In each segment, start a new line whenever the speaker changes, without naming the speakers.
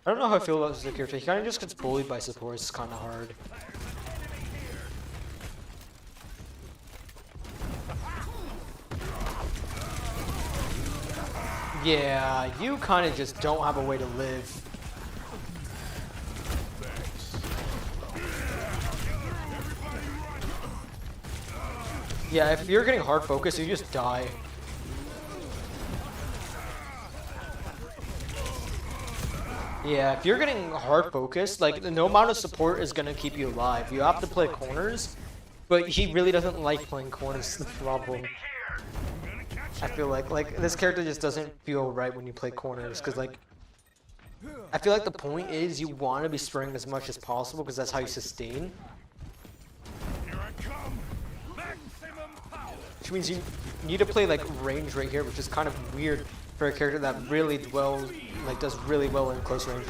I don't know how I feel about this character. He kind of just gets bullied by supports. It's kind of hard. Yeah, you kind of just don't have a way to live. Yeah, if you're getting hard focused, you just die. Yeah, if you're getting hard focused, like, no amount of support is gonna keep you alive. You have to play corners, but he really doesn't like playing corners, the problem. I feel like this character just doesn't feel right when you play corners, because, like, I feel like the point is you want to be spraying as much as possible, because that's how you sustain. Which means you need to play, like, range right here, which is kind of weird for a character that really does really well in close range.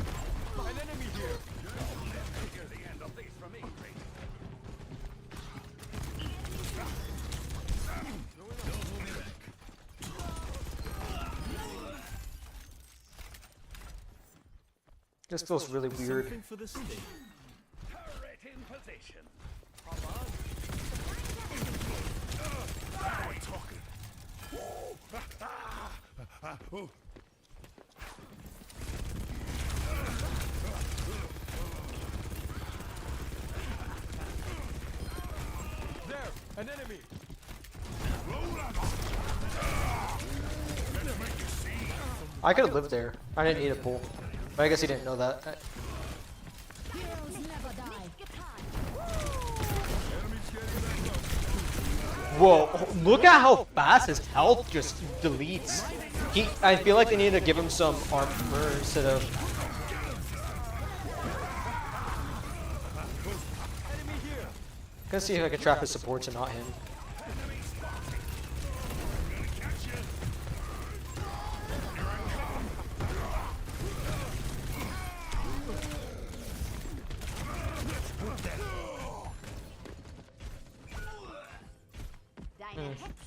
This feels really weird.
There, an enemy.
I could have lived there. I didn't need a pull. But I guess he didn't know that. Whoa, look at how fast his health just deletes. I feel like they need to give him some armor instead of... Gonna see if I can trap his supports and not him.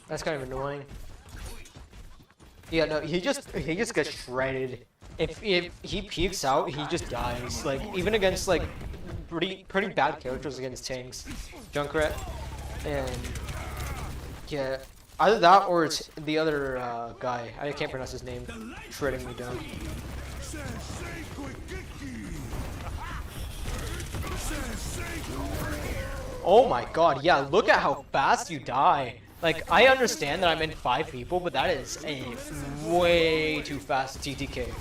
That's kind of annoying. Yeah, no, he just gets shredded. If he peeks out, he just dies. Like, even against, like, pretty bad characters against tanks, Junkrat, and yeah, either that or it's the other guy. I can't pronounce his name. Shredding me down. Oh my god, yeah, look at how fast you die. Like, I understand that I'm in 5 people, but that is a way too fast TTK.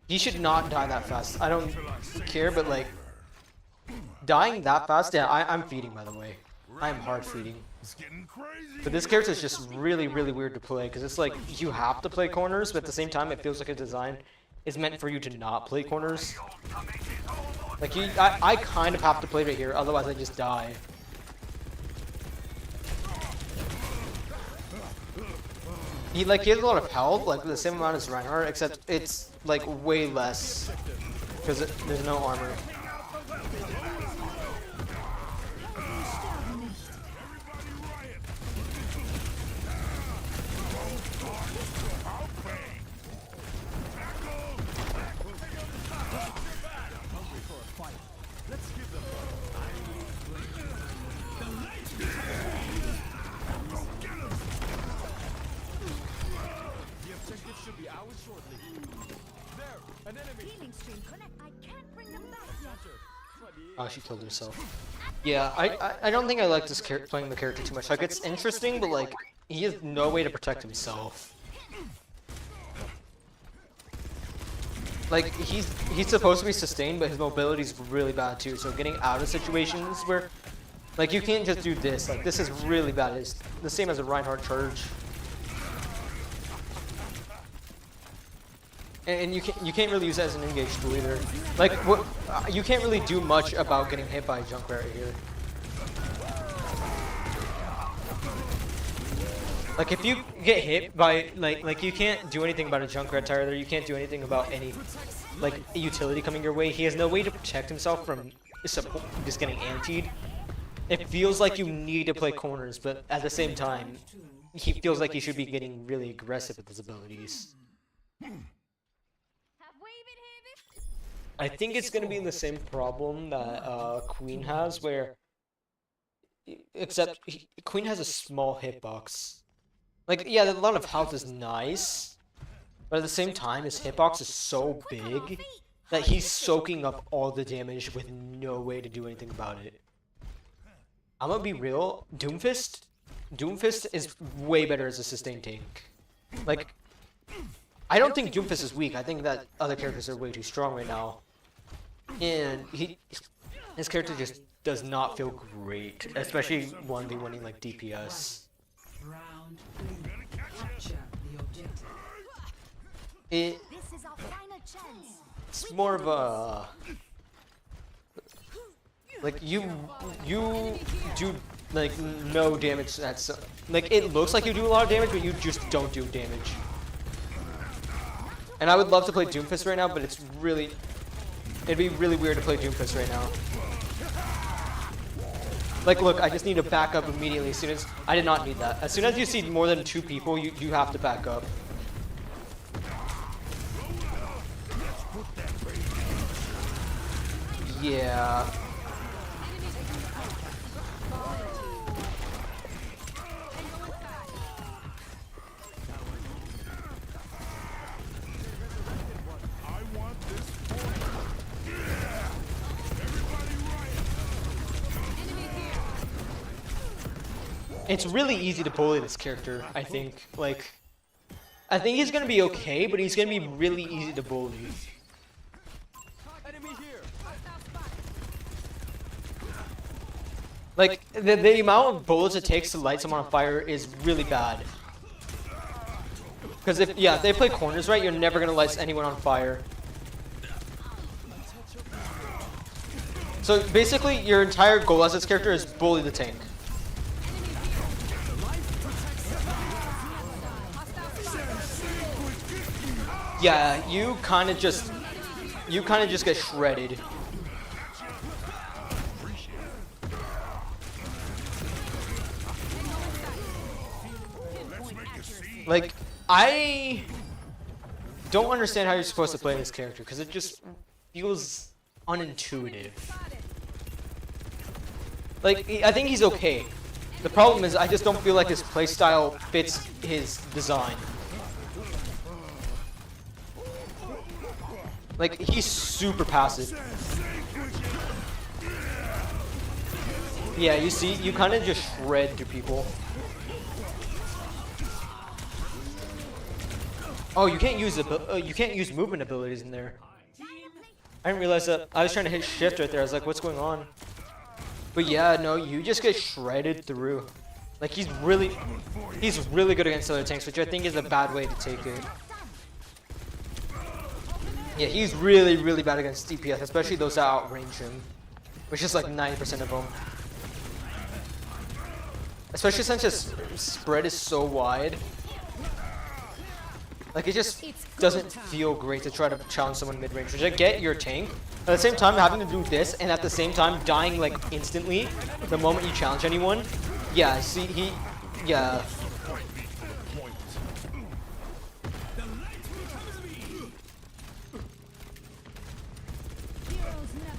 He should not die that fast. I don't care, but, like, dying that fast, yeah, I'm feeding, by the way. I'm hard feeding. But this character is just really, really weird to play, because it's like, you have to play corners, but at the same time, it feels like a design is meant for you to not play corners. Like, I kind of have to play right here, otherwise I just die. He has a lot of health, like the same amount as Reinhardt, except it's like way less because there's no armor. Oh, she killed herself. Yeah, I don't think I like this playing the character too much. Like, it's interesting, but like, he has no way to protect himself. Like, he's supposed to be sustained, but his mobility is really bad too. So getting out of situations where, like, you can't just do this. Like, this is really bad. It's the same as a Reinhardt charge. And you can't really use that as an engage tool either. Like, you can't really do much about getting hit by a Junkrat right here. Like, if you get hit by, like you can't do anything about a Junkrat Tyler. You can't do anything about any, like, utility coming your way. He has no way to protect himself from just getting antied. It feels like you need to play corners, but at the same time, he feels like he should be getting really aggressive with his abilities.
Have we been
I think it's gonna be the same problem that Queen has, where except Queen has a small hitbox. Like, yeah, a lot of health is nice, but at the same time, his hitbox is so big that he's soaking up all the damage with no way to do anything about it. I'm gonna be real, Doomfist is way better as a sustained tank. Like, I don't think Doomfist is weak. I think that other characters are way too strong right now. And his character just does not feel great, especially 1v1ing like DPS.
Round 3. Capture the objective.
This is our final chance.
It's more of a like you do like no damage. That's like it looks like you do a lot of damage, but you just don't do damage. And I would love to play Doomfist right now, but it'd be really weird to play Doomfist right now. Like, look, I just need to back up immediately as soon as... I did not need that. As soon as you see more than 2 people, you have to back up. Yeah. It's really easy to bully this character, I think. Like, I think he's gonna be okay, but he's gonna be really easy to bully. Like, the amount of bullets it takes to light someone on fire is really bad. Because if they play corners right, you're never gonna light anyone on fire. So basically, your entire goal as this character is bully the tank. Yeah, you kind of just get shredded. Like, I don't understand how you're supposed to play this character because it just feels unintuitive. Like, I think he's okay. The problem is I just don't feel like his playstyle fits his design. Like, he's super passive. Yeah, you see, you kind of just shred through people. Oh, you can't use movement abilities in there. I didn't realize that. I was trying to hit shift right there. I was like, what's going on? But yeah, no, you just get shredded through. Like, he's really good against other tanks, which I think is a bad way to take it. Yeah, he's really bad against DPS, especially those that outrange him, which is like 90% of them. Especially since his spread is so wide. Like, it just doesn't feel great to try to challenge someone mid-range. Which I get your tank, but at the same time having to do this and at the same time dying like instantly the moment you challenge anyone. Yeah, see, yeah.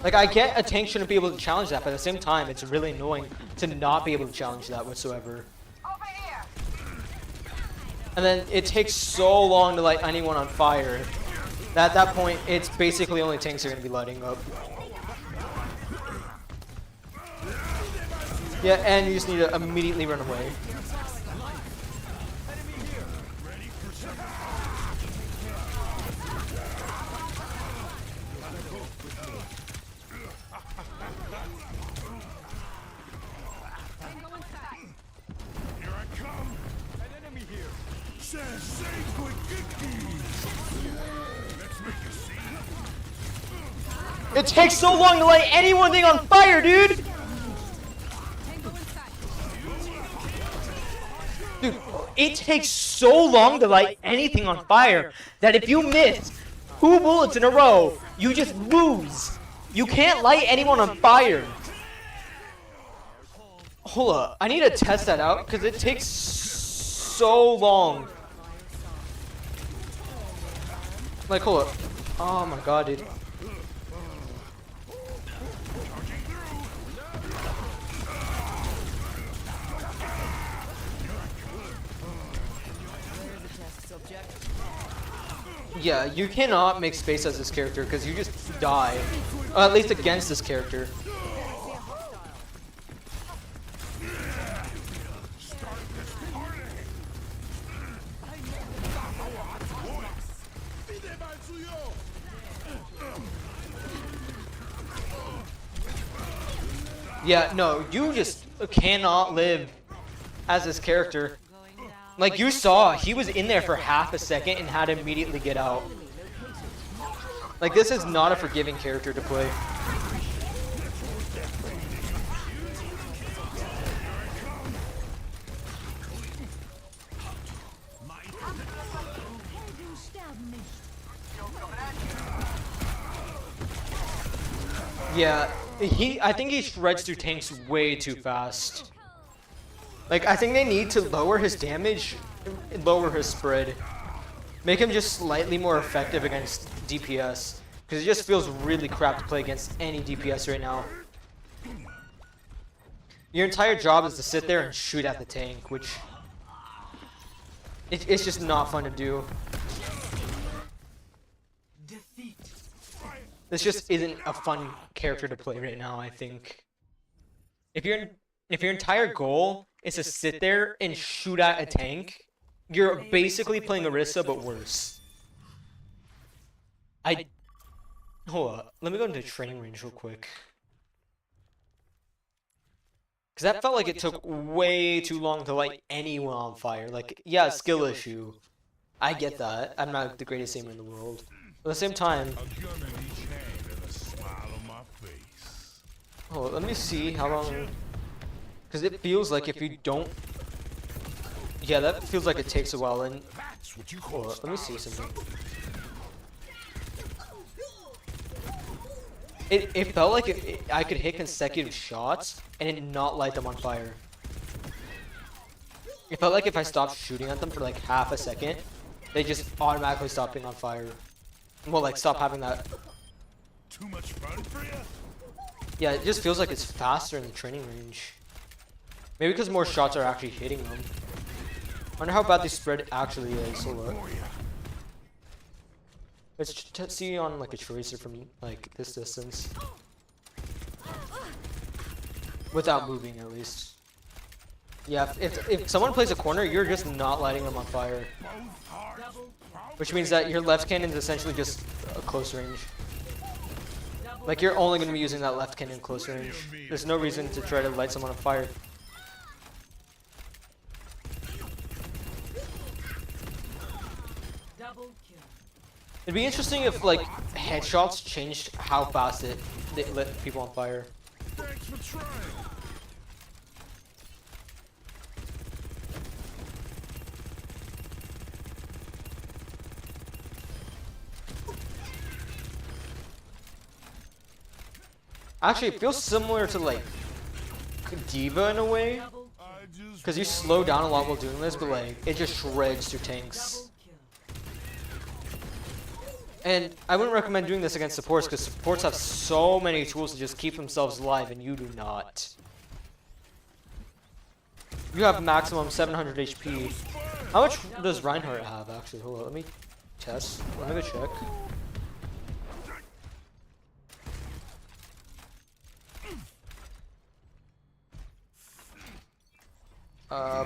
Like, I get a tank shouldn't be able to challenge that, but at the same time, it's really annoying to not be able to challenge that whatsoever. And then it takes so long to light anyone on fire that at that point, it's basically only tanks are going to be lighting up. Yeah, and you just need to immediately run away. It takes so long to light anything on fire, dude! Dude, it takes so long to light anything on fire that if you miss 2 bullets in a row, you just lose. You can't light anyone on fire. Hold up, I need to test that out because it takes so long. Like, hold up. Oh my god, dude. Yeah, you cannot make space as this character because you just die. At least against this character. Yeah, no, you just cannot live as this character. Like you saw, he was in there for half a second and had to immediately get out. Like this is not a forgiving character to play. Yeah, I think he shreds through tanks way too fast. Like, I think they need to lower his damage, lower his spread. Make him just slightly more effective against DPS. Because it just feels really crap to play against any DPS right now. Your entire job is to sit there and shoot at the tank, which... It's just not fun to do. This just isn't a fun character to play right now, I think. If your entire goal is to sit there and shoot at a tank, you're basically playing Orisa, but worse. Hold up. Let me go into training range real quick. Because that felt like it took way too long to light anyone on fire. Like, yeah, skill issue. I get that. I'm not the greatest aimer in the world. But at the same time... Oh, let me see how long... Because it feels like if you don't... Yeah, that feels like it takes a while, and... Hold up, let me see something. It felt like I could hit consecutive shots and it not light them on fire. It felt like if I stopped shooting at them for like half a second, they just automatically stop being on fire. Well, like stop having that.
Too much fun for you?
Yeah, it just feels like it's faster in the training range. Maybe because more shots are actually hitting them. I wonder how bad the spread actually is. Hold up. Let's see on like a tracer from like this distance. Without moving at least. Yeah, if someone plays a corner, you're just not lighting them on fire. Which means that your left cannon is essentially just a close range. Like you're only going to be using that left cannon in close range. There's no reason to try to light someone on fire. It'd be interesting if like headshots changed how fast it lit people on fire.
Thanks for trying.
Actually, it feels similar to like Diva in a way, because you slow down a lot while doing this, but like it just shreds through tanks. And I wouldn't recommend doing this against supports, because supports have so many tools to just keep themselves alive, and you do not. You have maximum 700 HP. How much does Reinhardt have, actually? Hold on, let me test. Let me go check.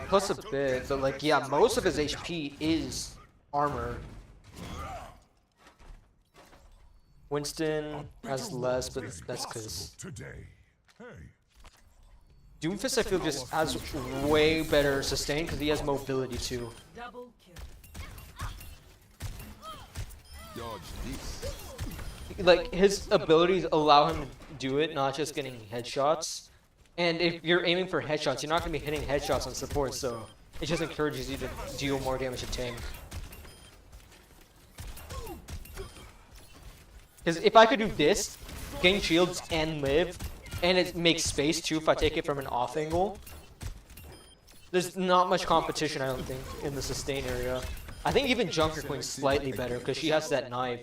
Plus a bit, but like, yeah, most of his HP is armor. Winston has less, but that's because Doomfist I feel just has way better sustain because he has mobility too. Like his abilities allow him to do it, not just getting headshots. And if you're aiming for headshots, you're not going to be hitting headshots on support, so it just encourages you to deal more damage to tank. Because if I could do this, gain shields and live, and it makes space too if I take it from an off angle, there's not much competition, I don't think, in the sustain area. I think even Junker Queen's slightly better because she has that knife,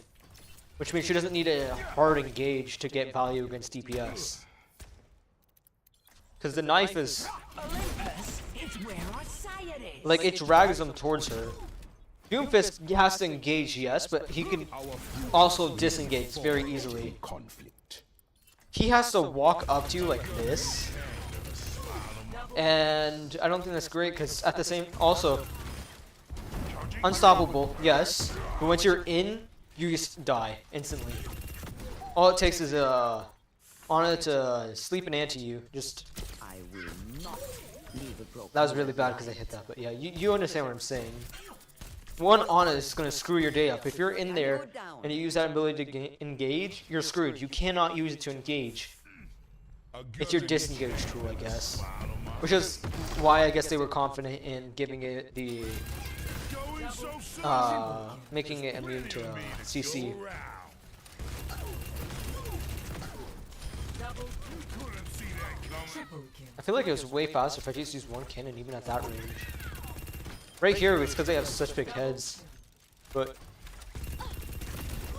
which means she doesn't need a hard engage to get value against DPS. Because the knife is... like, it drags them towards her. Doomfist has to engage, yes, but he can also disengage very easily.
Conflict.
He has to walk up to you like this, and I don't think that's great because at the same also unstoppable, yes, but once you're in, you just die instantly. All it takes is Ana to sleep and anti you. Just
I will not leave a broken.
that was really bad because I hit that, but yeah, you understand what I'm saying. One Ana is gonna screw your day up. If you're in there and you use that ability to engage, you're screwed. You cannot use it to engage. It's your disengage tool, I guess. Which is why I guess they were confident in giving it the making it immune to CC.
Triple kill.
I feel like it was way faster if I just used one cannon even at that range. Right here, it's because they have such big heads. But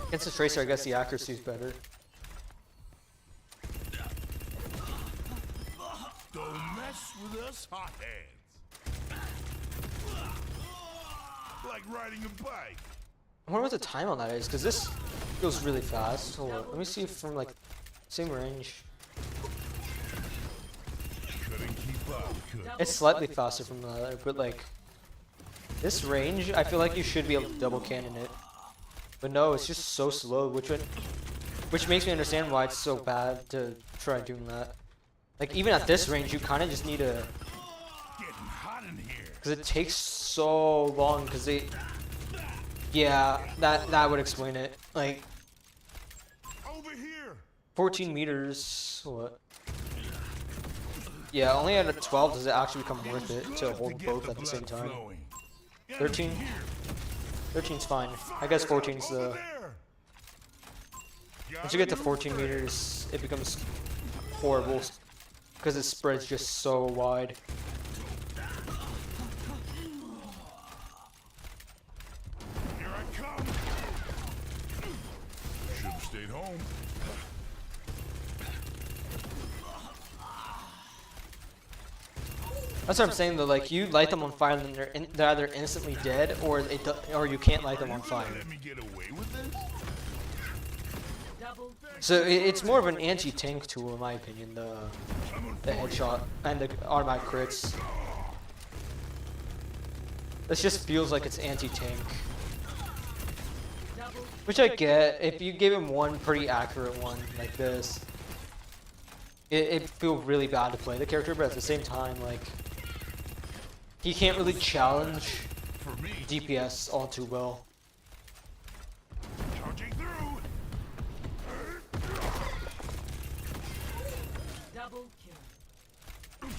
against the Tracer, I guess the accuracy is better.
Don't mess with us hotheads. Like riding a bike.
I wonder what the time on that is, because this goes really fast. Hold on, let me see if from like same range.
Couldn't keep up, could.
It's slightly faster from the other, but like this range, I feel like you should be able to double cannon it. But no, it's just so slow, which makes me understand why it's so bad to try doing that. Like even at this range, you kind of just need to,
Getting hot in here.
because it takes so long. Because they, yeah, that would explain it. Like
Over here.
14 meters, what? Yeah, only at a 12 does it actually become worth it to hold both at the same time. 13? 13's fine. I guess 14's the... Once you get to 14 meters, it becomes horrible. Because it spreads just so wide.
Here I come. Should have stayed home.
That's what I'm saying though, like you light them on fire and they're either instantly dead or you can't light them on fire.
Let me get away with this.
So it's more of an anti-tank tool in my opinion, the headshot and the automatic crits. This just feels like it's anti-tank. Which I get, if you gave him one pretty accurate one like this, it'd feel really bad to play the character, but at the same time, like, he can't really challenge
For me.
DPS all too well.
Charging through.
Double kill.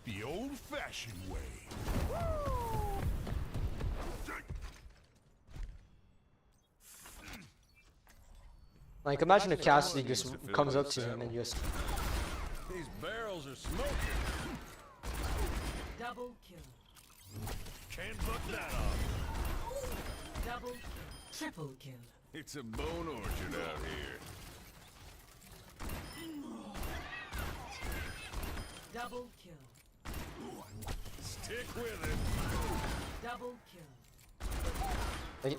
The old-fashioned way.
Like, imagine if Cassidy just comes up to him and just...
These barrels are smoking.
Double kill.
Can't buck that off.
Double kill. Triple kill.
It's a bone orchard out here.
Double kill.
Stick with it.
Double kill.
Like,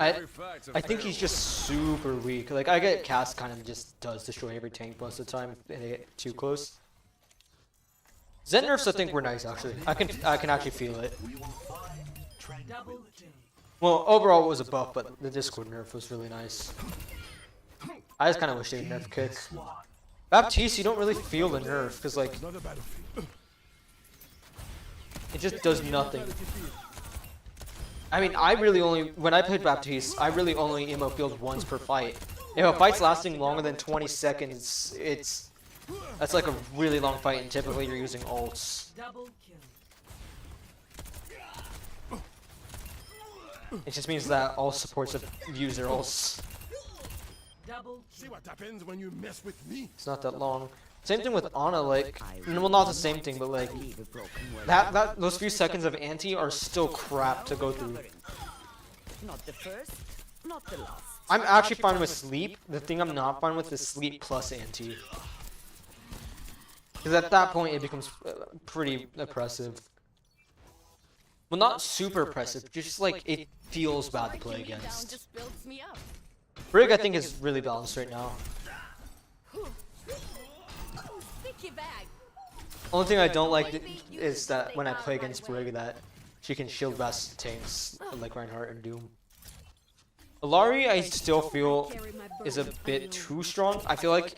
Every fight's a
I think he's just super weak. Like, I get Cass kind of just does destroy every tank most of the time if they get too close. Zen nerfs I think were nice actually. I can actually feel it.
Double kill.
Well, overall it was a buff, but the Discord nerf was really nice. I just kind of wish they nerf kick. Baptiste, you don't really feel the nerf because like
Another battlefield.
it just does nothing. I mean, I really only, when I played Baptiste, I really only emo field once per fight. If a fight's lasting longer than 20 seconds, that's like a really long fight, and typically you're using ults.
Double kill.
It just means that all supports use their ults.
Double
See
kill.
what happens when you mess with me.
It's not that long. Same thing with Ana, like, well, not the same thing, but like,
Leave a broken well.
those few seconds of anti are still crap to go through.
Not the first, not the last.
I'm actually fine with sleep. The thing I'm not fine with is sleep plus anti. Because at that point it becomes pretty oppressive. Well, not super impressive, just like it feels bad to play
Breaking me down
against.
just builds me up.
Brig, I think, is really balanced right now.
Oh, sticky bag.
Only thing I don't like is that when I play against Brig, that she can shield best tanks like Reinhardt and Doom. Alari, I still feel is a bit too strong. I feel like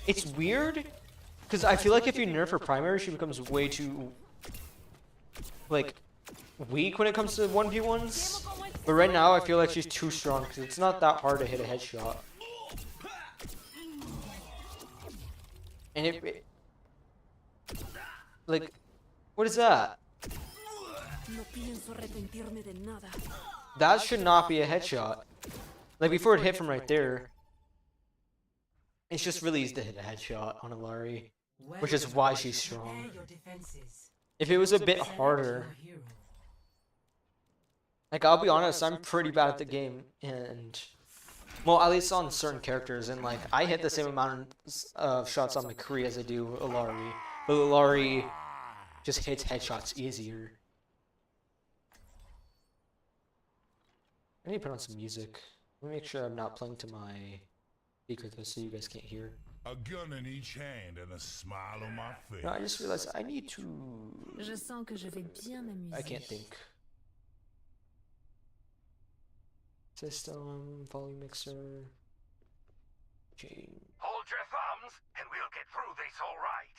it's weird because I feel like if you nerf her primary, she becomes way too like weak when it comes to 1v1s. But right now, I feel like she's too strong because it's not that hard to hit a headshot. And like, what is that?
No pienso arrepentirme de nada.
That should not be a headshot. Like, before it hit from right there, it's just really easy to hit a headshot on Alari, which is why she's strong. If it was a bit harder, like, I'll be honest, I'm pretty bad at the game, and, well, at least on certain characters, and, like, I hit the same amount of shots on McCree as I do Alari, but Alari just hits headshots easier. I need to put on some music. Let me make sure I'm not playing to my speaker though, so you guys can't hear.
A gun in each hand and a smile on my face.
No, I just realized I need to...
Je sens que je vais bien m'amuser.
I can't think. System, volume mixer... Change...
Hold your thumbs, and we'll get through this all right.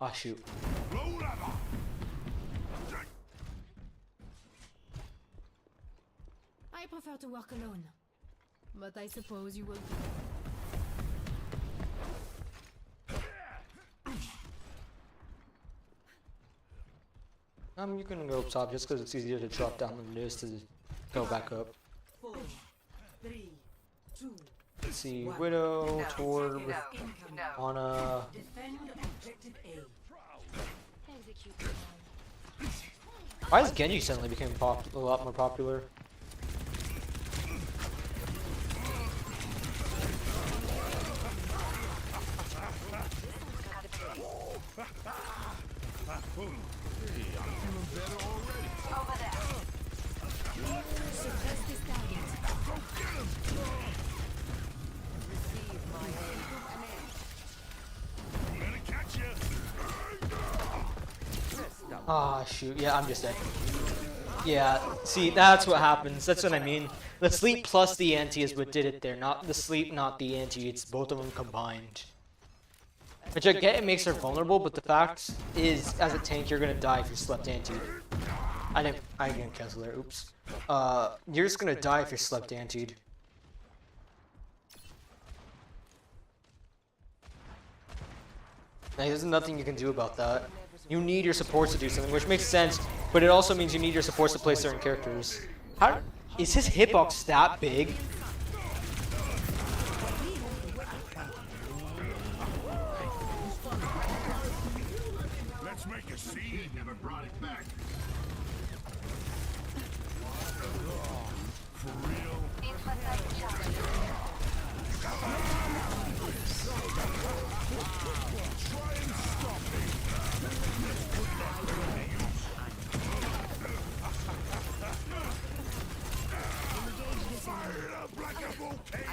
Ah, shoot.
Roll out.
I prefer to work alone, but I suppose you will.
You can go up top just because it's easier to drop down than it is to go back up.
4, 3, 2,
Let's see, Widow, Torb, Ana...
defend objective A.
Why has Genji suddenly became a lot more popular? Ah, shoot. Yeah, I'm just dead. Yeah, see, that's what happens. That's what I mean. The sleep plus the anti is what did it there. Not the sleep, not the anti. It's both of them combined. Which I get it makes her vulnerable, but the fact is, as a tank, you're gonna die if you slept anti. I didn't cancel there, oops. You're just gonna die if you're slept antied. Like, there's nothing you can do about that. You need your supports to do something, which makes sense, but it also means you need your supports to play certain characters. How is his hitbox that big?
Let's make a scene. Never brought it back. For real? Try and stop me. Fire it up like a volcano.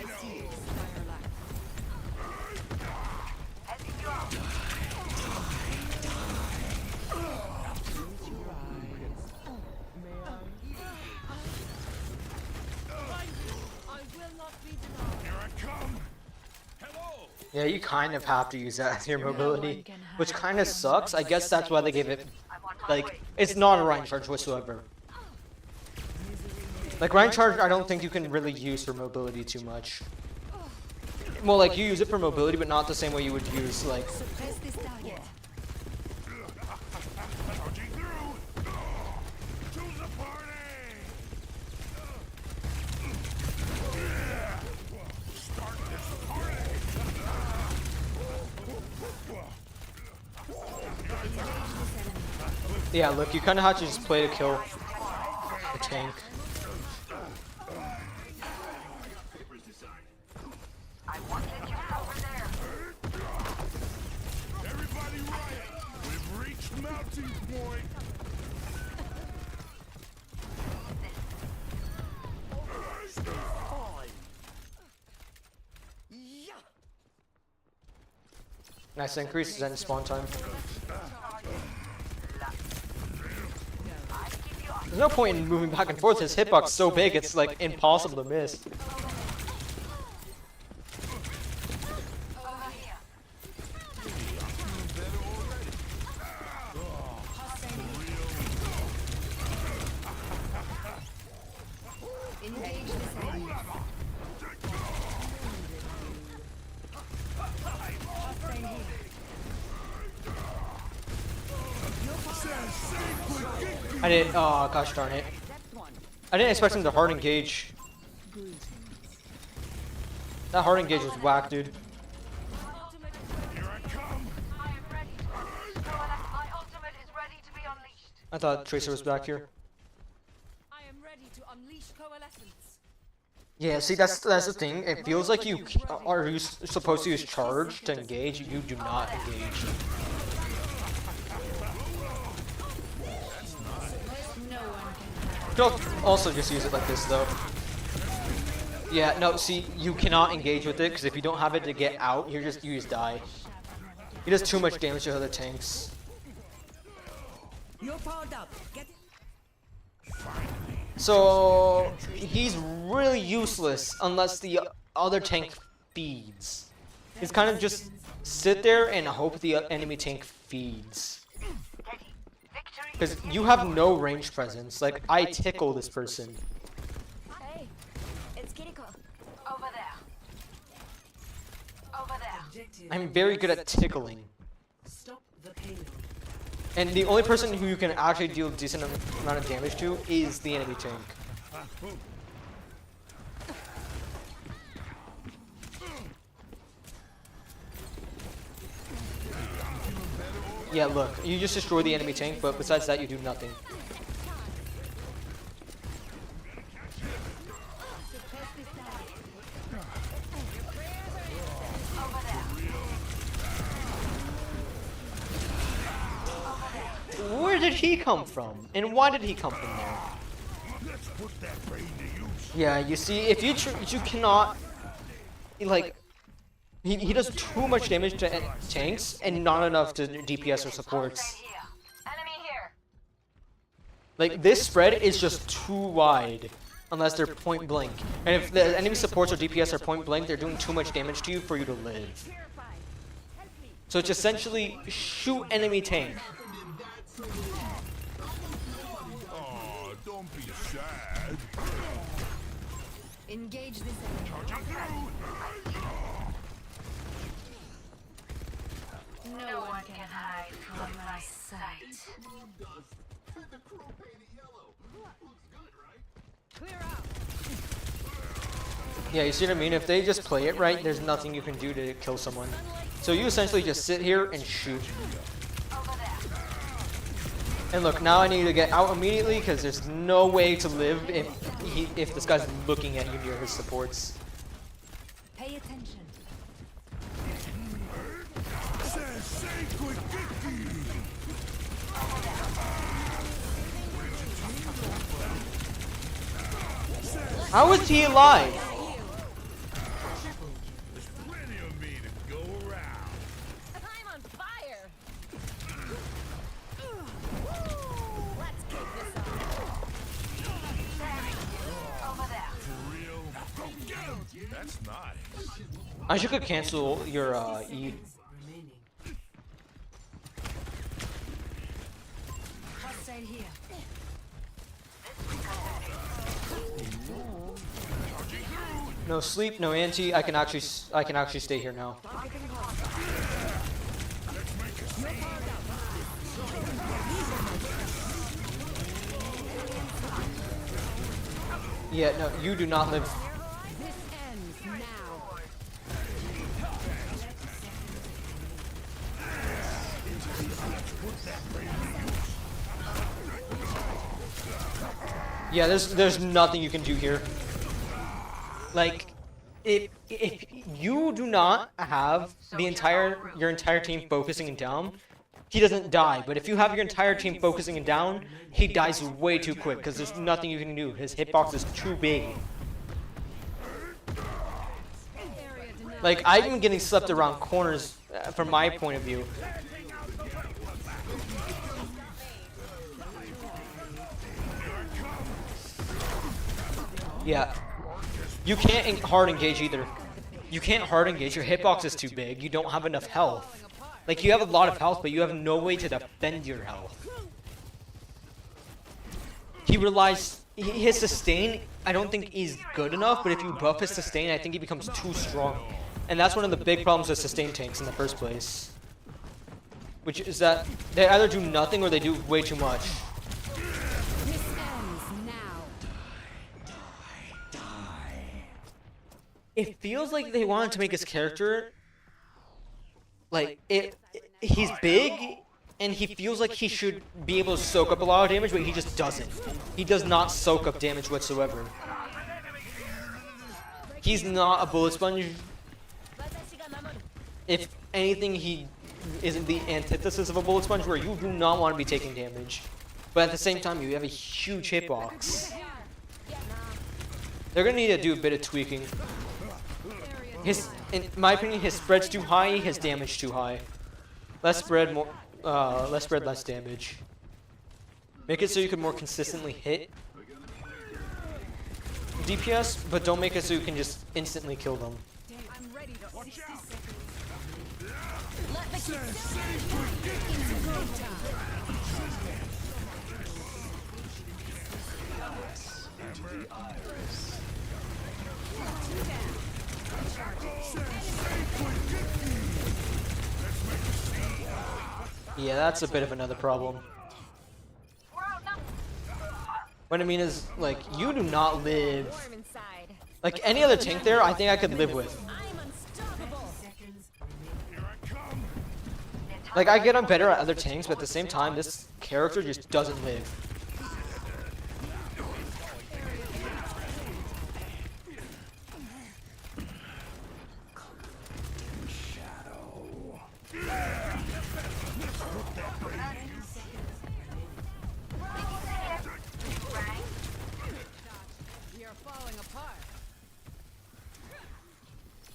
Here I come. Hello.
Yeah, you kind of have to use that as your mobility, which kind of sucks. I guess that's why they gave it, like, it's not a Rhine charge whatsoever. Like, Rhine charge, I don't think you can really use for mobility too much. Well, like, you use it for mobility, but not the same way you would use, like...
Charging through. To the party. Start this party.
Yeah, look, you kind of have to just play to kill the tank.
Everybody riot. We've reached melting point.
Nice increase in spawn time. There's no point in moving back and forth. His hitbox so big, it's like impossible to miss. I didn't. Oh gosh darn it! I didn't expect him to hard engage. That hard engage was whack, dude.
Here I come.
I am ready. My ultimate is ready to be unleashed.
I thought Tracer was back here.
I am ready to unleash coalescence.
Yeah, see, that's the thing. It feels like you are you supposed to use charge to engage. You do not engage. You can also just use it like this, though. Yeah, no, see, you cannot engage with it, because if you don't have it to get out, you just die. He does too much damage to other tanks.
You're powered up. Get it.
So, he's really useless unless the other tank feeds. He's kind of just sit there and hope the enemy tank feeds. Because you have no range presence. Like, I tickle this person.
Hey, it's Kiriko.
Over there. Over there.
Objective.
I'm very good at tickling.
Stop the payload.
And the only person who you can actually deal a decent amount of damage to is the enemy tank. Yeah, look, you just destroy the enemy tank, but besides that, you do nothing. Where did he come from? And why did he come from there?
Let's put that brain to use.
Yeah, you see, if you you cannot, like, he does too much damage to tanks and not enough to DPS or supports.
Here. Enemy here.
Like, this spread is just too wide, unless they're point blank. And if the enemy supports or DPS are point blank, they're doing too much damage to you for you to live. So it's essentially shoot enemy tank.
Oh, don't be sad.
Engage this enemy.
No one can hide from my sight.
Clear out.
Yeah, you see what I mean? If they just play it right, there's nothing you can do to kill someone. So you essentially just sit here and shoot. And look, now I need to get out immediately because there's no way to live if this guy's looking at you near his supports.
Pay attention.
How is he alive?
There's plenty of me to go around.
I'm on fire. Let's kick this off.
Over there.
For real? Go get him. That's nice.
I should could cancel your E.
Remaining.
Hostile here.
No sleep, no anti. I can actually stay here now. Yeah, no, you do not live.
This ends now.
Yeah, there's nothing you can do here. Like, if you do not have your entire team focusing him down, he doesn't die. But if you have your entire team focusing him down, he dies way too quick because there's nothing you can do. His hitbox is too big. Like, I've been getting slept around corners from my point of view. Yeah. You can't hard engage either. You can't hard engage. Your hitbox is too big. You don't have enough health. Like, you have a lot of health, but you have no way to defend your health. He relies... His sustain, I don't think is good enough, but if you buff his sustain, I think he becomes too strong. And that's one of the big problems with sustain tanks in the first place. Which is that they either do nothing or they do way too much.
This ends now.
It feels like they wanted to make his character like he's big and he feels like he should be able to soak up a lot of damage, but he just doesn't. He does not soak up damage whatsoever. He's not a bullet sponge. If anything, he isn't the antithesis of a bullet sponge where you do not want to be taking damage. But at the same time, you have a huge hitbox. They're gonna need to do a bit of tweaking. In my opinion, his spread's too high, his damage too high. Less spread, less damage. Make it so you can more consistently hit DPS, but don't make it so you can just instantly kill them.
I'm ready to watch out.
Yeah, that's a bit of another problem. What I mean is, like, you do not live... Like, any other tank there, I think I could live with. Like, I get I'm better at other tanks, but at the same time, this character just doesn't live.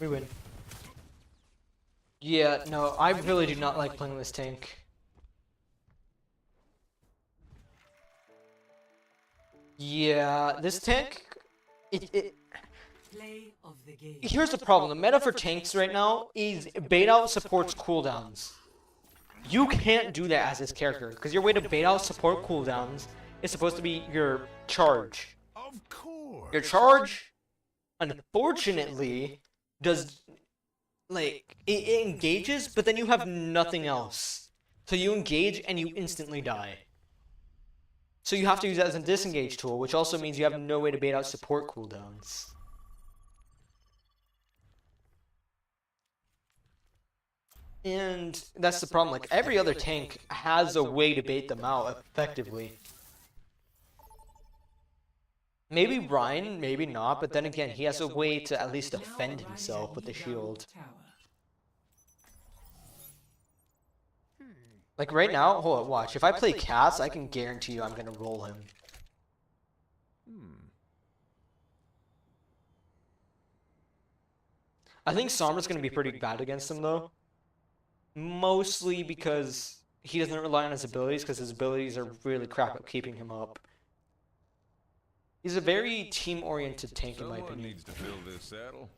We win. Yeah, no, I really do not like playing this tank. Yeah, this tank...
Play of the game.
Here's the problem. The meta for tanks right now is bait out supports cooldowns. You can't do that as this character, because your way to bait out support cooldowns is supposed to be your charge.
Of course.
Your charge, unfortunately, does... Like, it engages, but then you have nothing else. So you engage and you instantly die. So you have to use that as a disengage tool, which also means you have no way to bait out support cooldowns. And that's the problem. Like, every other tank has a way to bait them out effectively. Maybe Ryan, maybe not, but then again, he has a way to at least defend himself with the shield. Like right now, hold on, watch. If I play Cass, I can guarantee you I'm gonna roll him. I think Sombra's gonna be pretty bad against him though. Mostly because he doesn't rely on his abilities, because his abilities are really crap at keeping him up. He's a very team-oriented tank, in my
Someone
opinion.
needs to fill this saddle.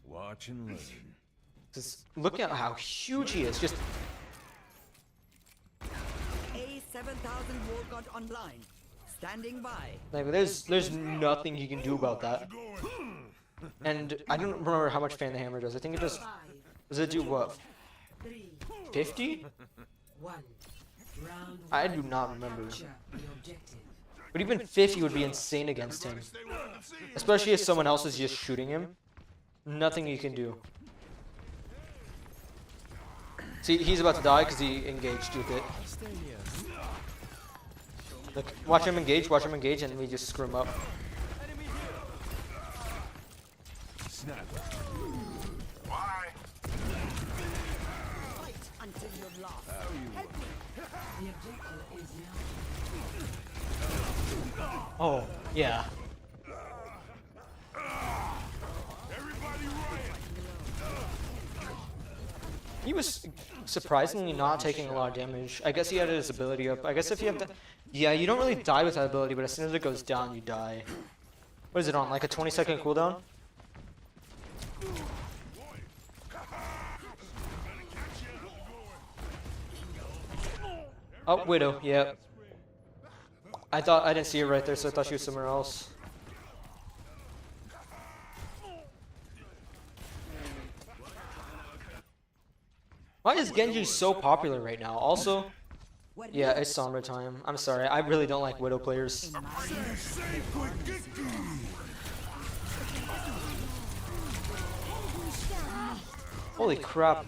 Watch and learn.
Just look at how huge he is. Just
A 7000 volt got online. Standing by.
like there's nothing you can do about that. And I don't remember how much Fan the Hammer does. I think it does it do what? 50?
1. Round
I do not remember.
capture the objective.
But even 50 would be insane against him. Especially if someone else is just shooting him. Nothing you can do. See, he's about to die because he engaged with it. Look, watch him engage, and we just screw him up.
Why?
Until you're lost.
The objective is now.
Oh, yeah. He was surprisingly not taking a lot of damage. I guess he had his ability up. I guess if you have the... Yeah, you don't really die with that ability, but as soon as it goes down, you die. What is it on, like a 20-second cooldown? Oh, Widow, yeah. I didn't see her right there, so I thought she was somewhere else. Why is Genji so popular right now? Also, yeah, it's Sombra time. I'm sorry, I really don't like Widow players. Holy crap.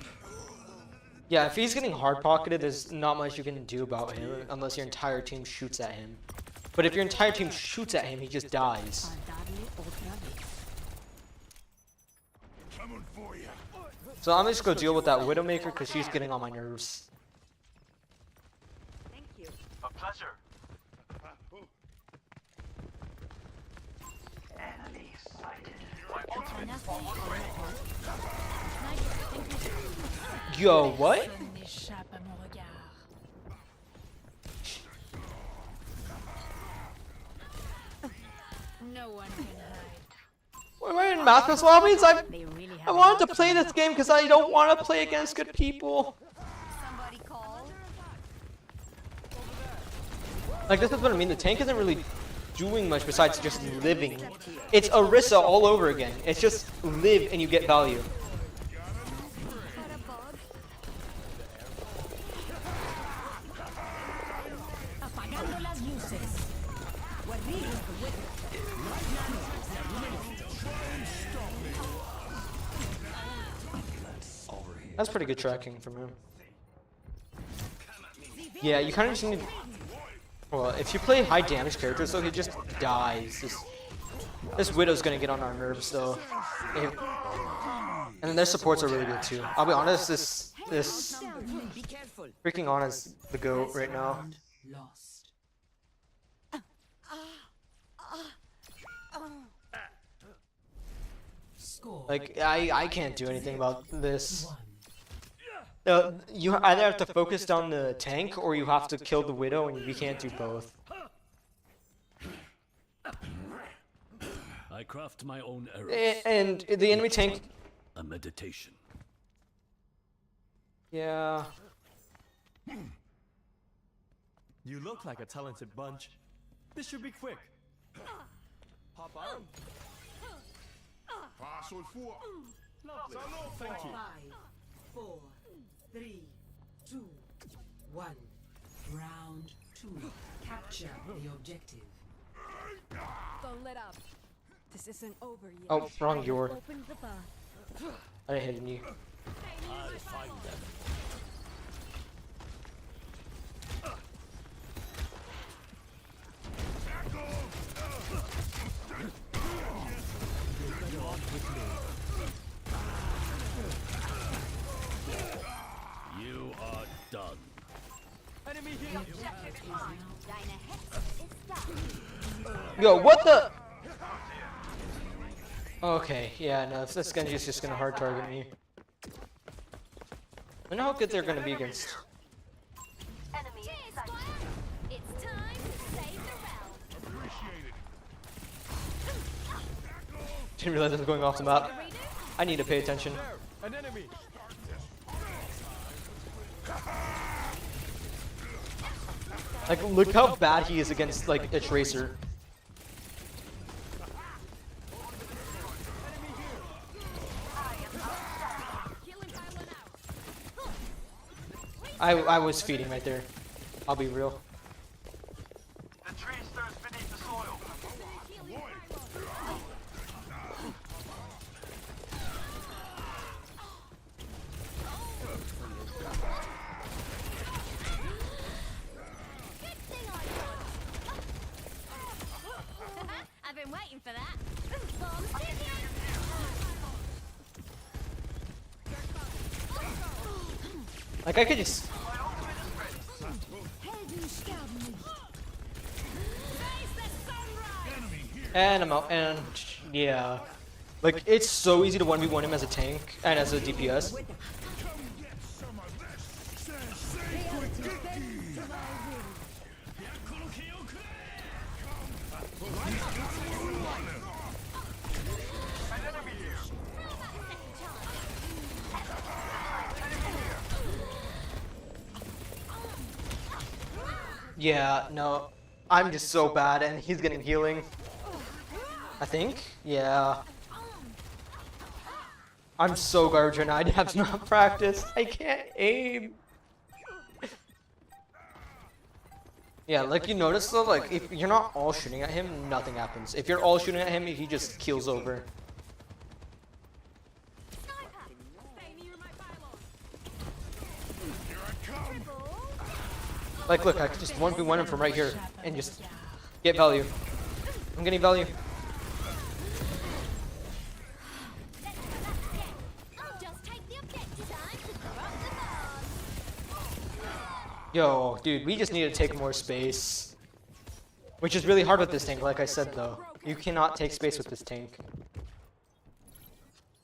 Yeah, if he's getting hard-pocketed, there's not much you can do about him unless your entire team shoots at him. But if your entire team shoots at him, he just dies.
Coming for you.
So I'm just gonna deal with that Widowmaker because she's getting on my nerves.
Thank you.
A pleasure. Enemy sighted. My ultimate is almost ready.
Yo, what?
No one can hide.
We're in Mathos lobbies? I wanted to play this game because I don't want to play against good people.
Somebody call.
Like, this is what I mean. The tank isn't really doing much besides just living. It's Orisa all over again. It's just live and you get value.
Apagando las luces.
That's pretty good tracking from him. Yeah, you kind of just need... Well, if you play high damage characters, though, he just dies. This Widow's gonna get on our nerves, though. And then their supports are really good, too. I'll be honest, this
Be careful.
freaking on is the GOAT right now.
Lost. Score.
Like, I can't do anything about this.
1.
You either have to focus down the tank, or you have to kill the Widow, and we can't do both.
I craft my own arrows.
And the enemy tank...
A meditation.
Yeah...
You look like a talented bunch. This should be quick. Pop on.
Pass on four.
Thank you.
5, 4, 3, 2, 1. Round 2. Capture the objective.
Don't let up. This isn't over yet.
Oh, wrong door.
Open the bar.
I didn't hit a knee.
I'll find them. You are done.
Enemy here.
Yo, what the? Okay, yeah, no, this Genji's just gonna hard target me. I know how good they're gonna be against.
Enemy inside. It's time to save the realm.
Didn't realize I was going off the map. I need to pay attention.
An enemy.
Like, look how bad he is against, like, a Tracer. I was feeding right there. I'll be real.
The tree stirs beneath the soil.
I've been waiting for that. Bombs ticking.
Like, I could just... And I'm out, and... Yeah. Like, it's so easy to 1v1 him as a tank, and as a DPS. Yeah, no. I'm just so bad, and he's getting healing. I think? Yeah. I'm so garbage right now. I have not practiced. I can't aim. Yeah, like you notice though, like if you're not all shooting at him, nothing happens. If you're all shooting at him, he just keels over. Like look, I could just 1v1 him from right here and just get value. I'm getting value. Yo, dude, we just need to take more space. Which is really hard with this tank, like I said though. You cannot take space with this tank.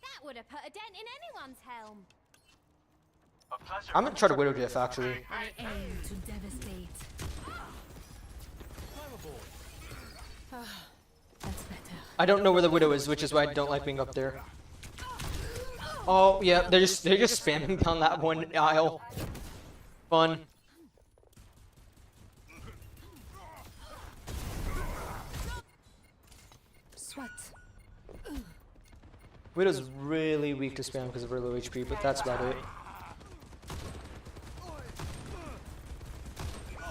That would have put a dent in anyone's helm.
I'm gonna try to Widow Diff actually.
I aim to devastate. That's better.
I don't know where the Widow is, which is why I don't like being up there. Oh yeah, they're just spamming down that one aisle. Fun.
Swat.
Widow's really weak to spam because of her low HP, but that's about it.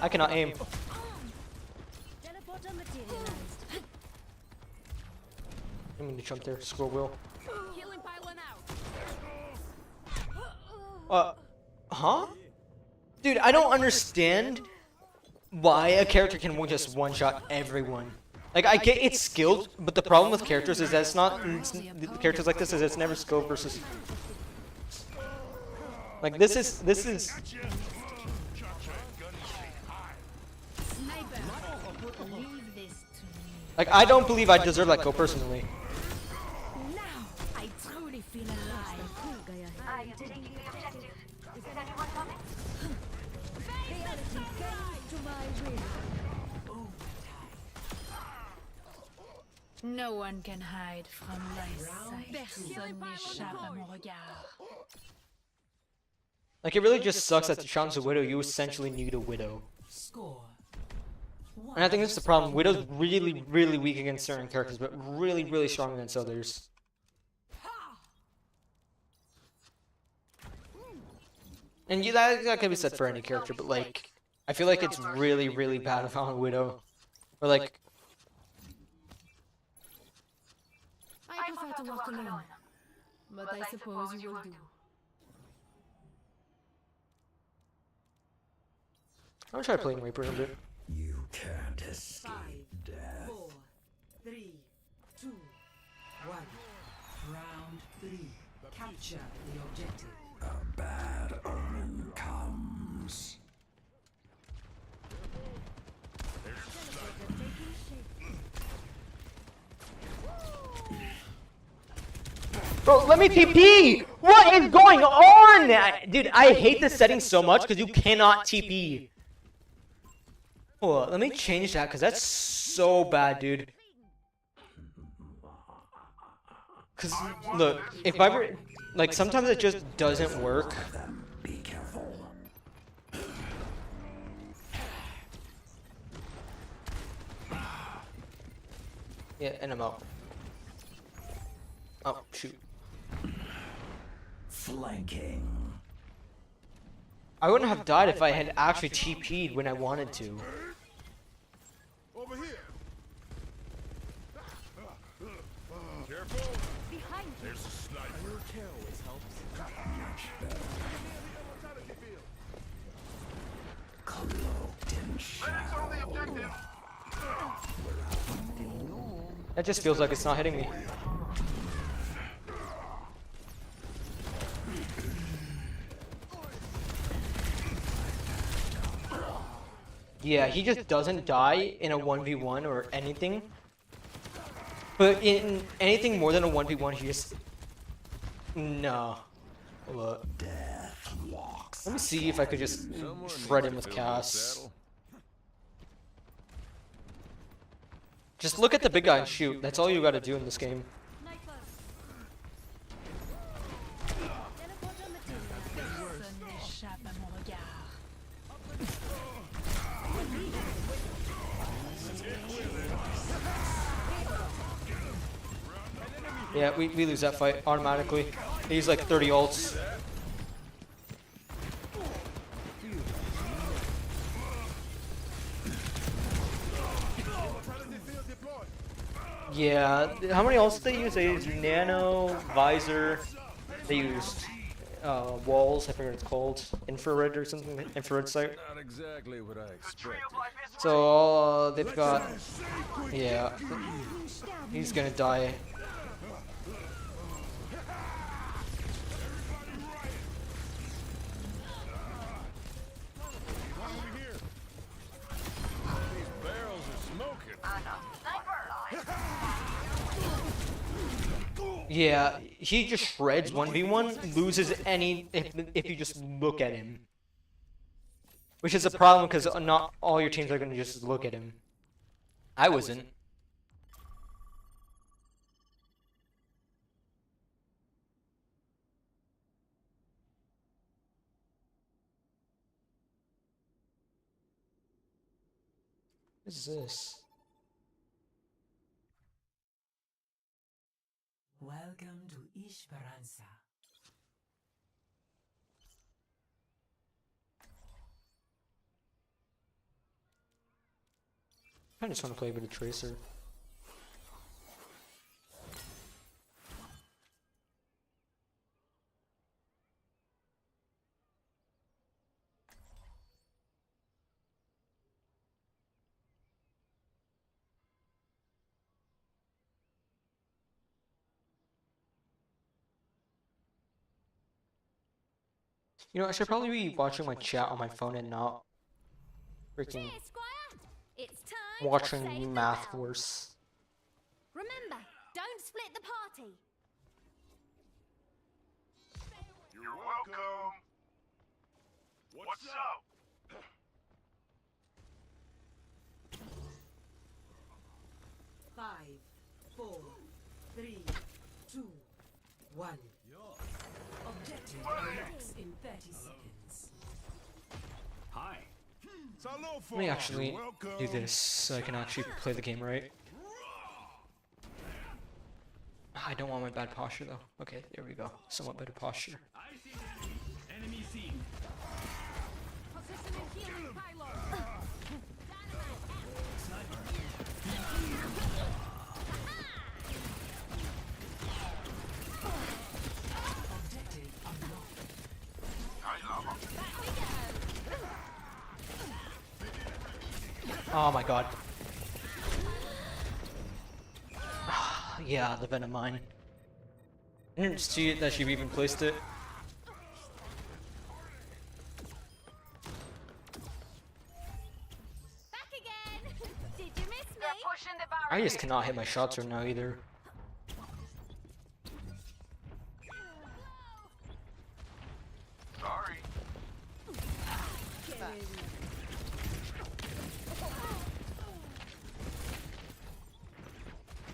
I cannot aim.
Teleporter materialized.
I'm gonna jump there, scroll wheel.
Healing pylon out.
Huh? Dude, I don't understand why a character can just one-shot everyone. Like, I get it's skilled, but the problem with characters is that it's not... characters like this is it's never skill versus... Like, this is... Like, I don't believe I deserve that kill personally.
Now I truly feel alive.
Are you taking the objective? Is anyone coming?
No one can hide from my sight. Personne n'échappe à mon regard.
Like, it really just sucks that to challenge a Widow, you essentially need a Widow.
Score.
And I think that's the problem. Widow's really, really weak against certain characters, but really, really strong against others. And yeah, that can be said for any character, but like, I feel like it's really, really bad if I'm a Widow. Or like...
I prefer to walk alone, but I suppose you will do.
I'm gonna try playing Reaper a bit.
You can't escape
5,
death.
4, 3, 2, 1. Round 3. Capture the objective.
A bad omen comes.
Bro, let me TP! What is going on? Dude, I hate this setting so much because you cannot TP. Hold on, let me change that because that's so bad, dude. Because, look, if I were... Like, sometimes it just doesn't work.
Be careful.
Yeah, and I'm out. Oh, shoot.
Flanking.
I wouldn't have died if I had actually TP'd when I wanted to.
Over here. Careful.
Behind you.
There's a sniper.
Care always helps.
Cloaked in shadow.
That just feels like it's not hitting me. Yeah, he just doesn't die in a 1v1 or anything. But in anything more than a 1v1, he just... No. Hold up.
Death walks.
Let me see if I could just shred him with Cass. Just look at the big guy and shoot. That's all you gotta do in this game.
Personne n'échappe à mon regard.
Yeah, we lose that fight automatically. They use like 30 ults. Yeah, how many ults did they use? They used Nano, Visor, they used walls, I forget what it's called, infrared or something, infrared sight.
Not exactly what I expected.
So they've got, yeah, he's gonna die.
Over here. These barrels are smoking.
Yeah, he just shreds 1v1, loses any if you just look at him. Which is a problem because not all your teams are gonna just look at him. I wasn't. What is this?
Welcome to Esperanza.
I just want to play with a Tracer. You know, I should probably be watching my chat on my phone and not freaking
Cheers, Squire. It's time to
watching
save the
math
world.
course.
Remember, don't split the party.
You're welcome. What's up?
Five, 4, 3, 2, 1. Objective unlocks in 30 seconds.
Hi.
Let me actually do this so I can actually play the game right. I don't want my bad posture though. Okay, there we go. Somewhat better posture.
I see the enemy seen.
Position and healing pylon.
Objective unlocked.
Oh my god. Yeah, the Venom mine. I didn't see it that she even placed it.
Back again. Did you miss me?
I just cannot hit my shots right now either.
Sorry.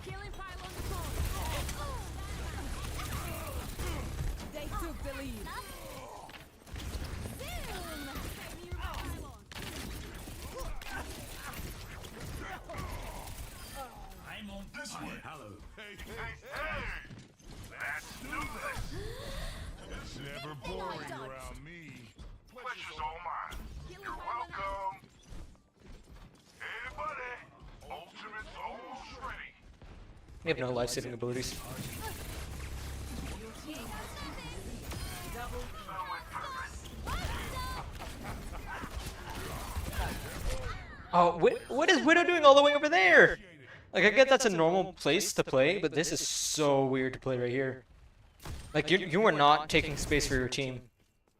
Healing pylon deployed. They took the lead.
I'm on this way. Hello.
Hey! Let's do this.
It's never boring around me.
Pleasure's all mine. You're welcome. Hey, buddy. Ultimate's almost ready.
We have no life-saving abilities. Oh, what is Widow doing all the way over there? Like, I get that's a normal place to play, but this is so weird to play right here. Like, you are not taking space for your team.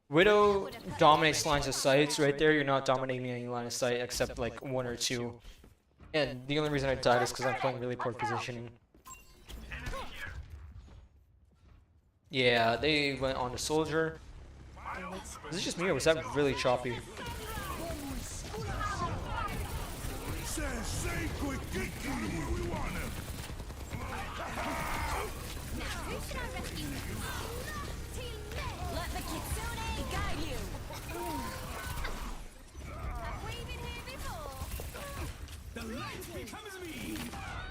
Widow dominates lines of sights right there. You're not dominating any line of sight except like one or two. And the only reason I died is because I'm playing really poor positioning. Yeah, they went on to Soldier. Was it just me or was that really choppy?
Let the kitsune guide you. Have we been here before?
The light becomes me.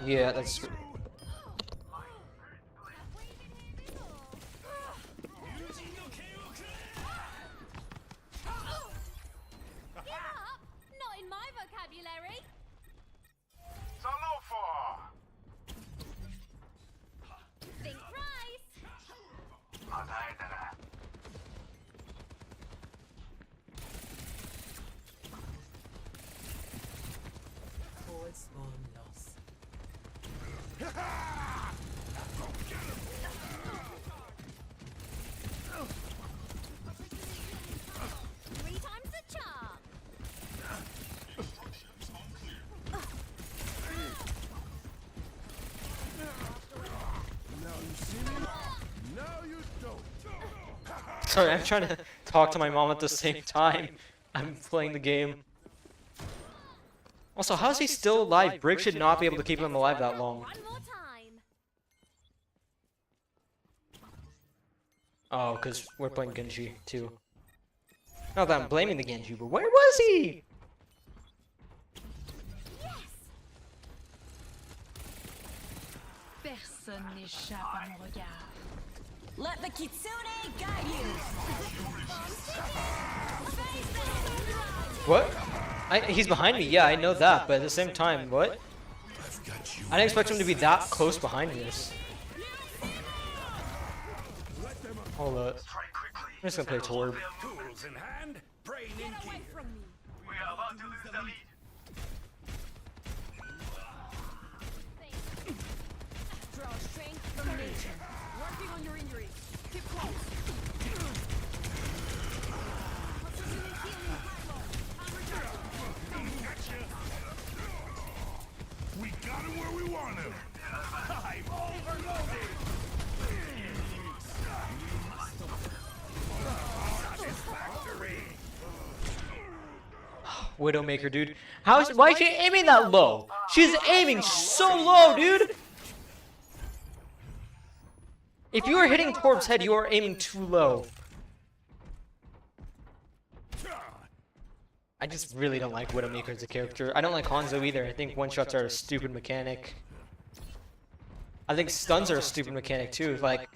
Yeah, that's.
Spawn loss.
Three times the charm.
Now you see me? Now you don't.
Sorry, I'm trying to talk to my mom at the same time I'm playing the game. Also, how is he still alive? Brick should not be able to keep him alive that long.
One more time.
Oh, because we're playing Genji too. Not that I'm blaming the Genji, but where was he?
Personne n'échappe à mon regard.
Let the Kitsune guide you.
What? He's behind me, yeah, I know that, but at the same time, what? I didn't expect him to be that close behind this. Hold up. I'm just gonna play Torb.
Tools in hand, brain in gear. We are about to lose the lead.
Draw strength from nature. Working on your injuries. Keep close.
We got him where we want him.
I'm overloaded. Satisfactory.
Widowmaker, dude. Why is she aiming that low? She's aiming so low, dude! If you are hitting Torb's head, you are aiming too low. I just really don't like Widowmaker as a character. I don't like Hanzo either. I think one-shots are a stupid mechanic. I think stuns are a stupid mechanic too. Like,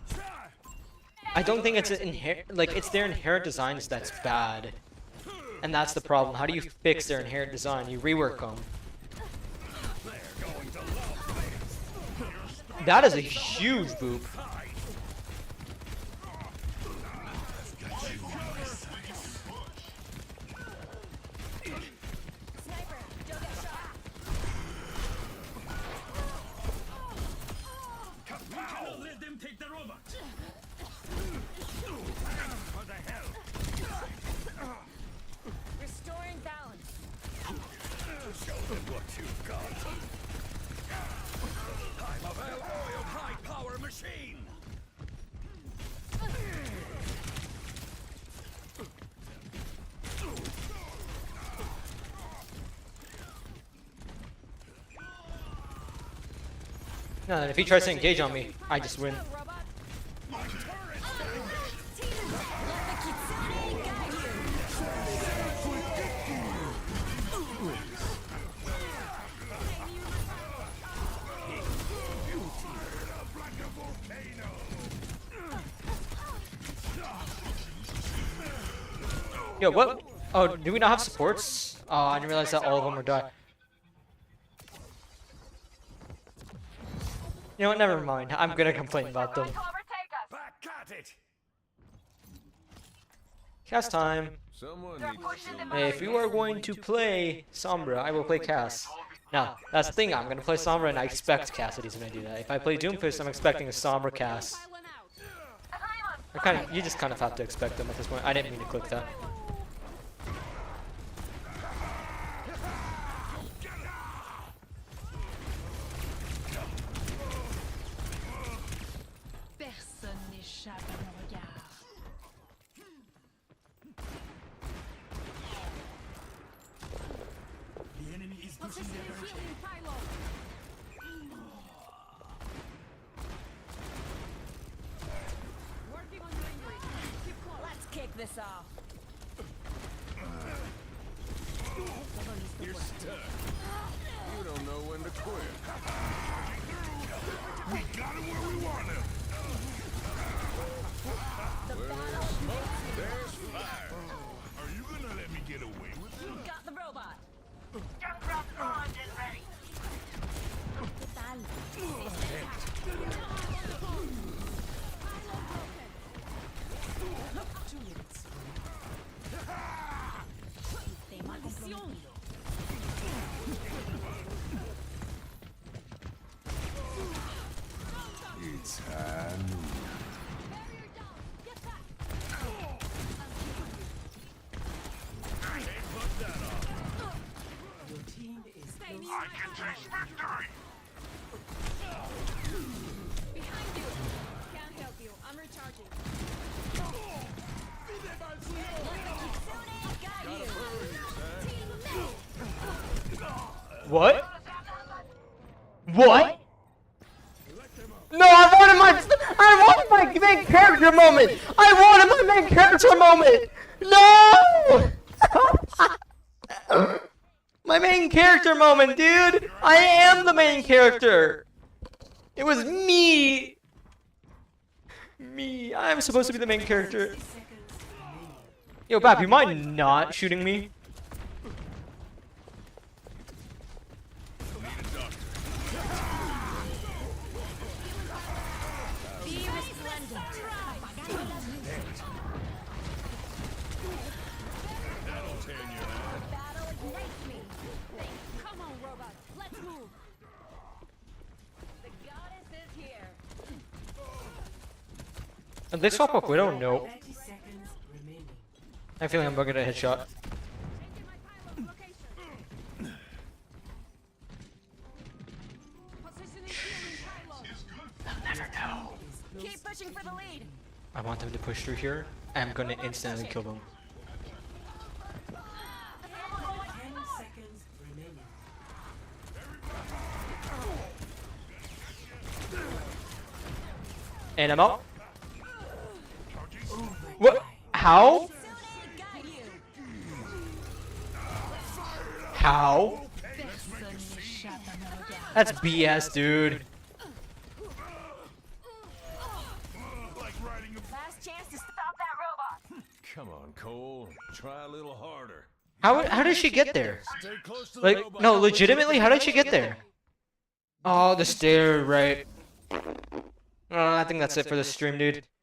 I don't think it's it's their inherent designs that's bad. And that's the problem. How do you fix their inherent design? You rework them. That is a huge boop.
Let them take the robot.
What the hell?
Restoring balance.
Show them what you've got. I'm a well-oiled high-power machine.
No, if he tries to engage on me, I just win. Yo, what? Oh, do we not have supports? Oh, I didn't realize that all of them were die. You know what? Never mind. I'm gonna complain about them.
Back at it.
Cast time.
Someone needs to
Hey, if you are going to play Sombra, I will play Cass. Now, that's the thing. I'm gonna play Sombra, and I expect Cassidy's gonna do that. If I play Doomfist, I'm expecting a Sombra Cass. You just kind of have to expect them at this point. I didn't mean to click that.
Personne n'échappe à mon regard.
The enemy is pushing their direction.
Working on your injuries. Keep close.
Let's kick this off.
You're stuck. You don't know when to quit.
We got him where we want him.
Where there's smoke, there's fire.
Are you gonna let me get away with it?
Got the robot.
Get dropped on and ready.
team is
Stay
close.
I can taste victory!
behind you. Can't help you. I'm recharging.
What? What? No, I wanted my main character moment. I wanted my main character moment. No! My main character moment, dude. I am the main character. It was me. Me. I'm supposed to be the main character. Yo, Bap, you mind not shooting me?
Be resplendent.
That'll tan your head.
Battle ignites me. Come on, robot. Let's move. The goddess is here.
Did they swap up Widow? No.
30 seconds remaining.
I feel like I'm gonna get a headshot.
Changing my payload location. Positioning healing payload.
Never know.
Keep pushing for the lead.
I want them to push through here. I'm gonna instantly kill them.
10 seconds remaining.
And I'm out. What? How?
Got you.
How?
Personne n'échappe à mon regard.
That's BS, dude.
Like riding a
Last chance to stop that robot.
Come on, Cole. Try a little harder.
How did she get there?
Stay close to the
Like,
robot.
no, legitimately, how did she get there? Oh, the stair, right. I think that's it for the stream, dude.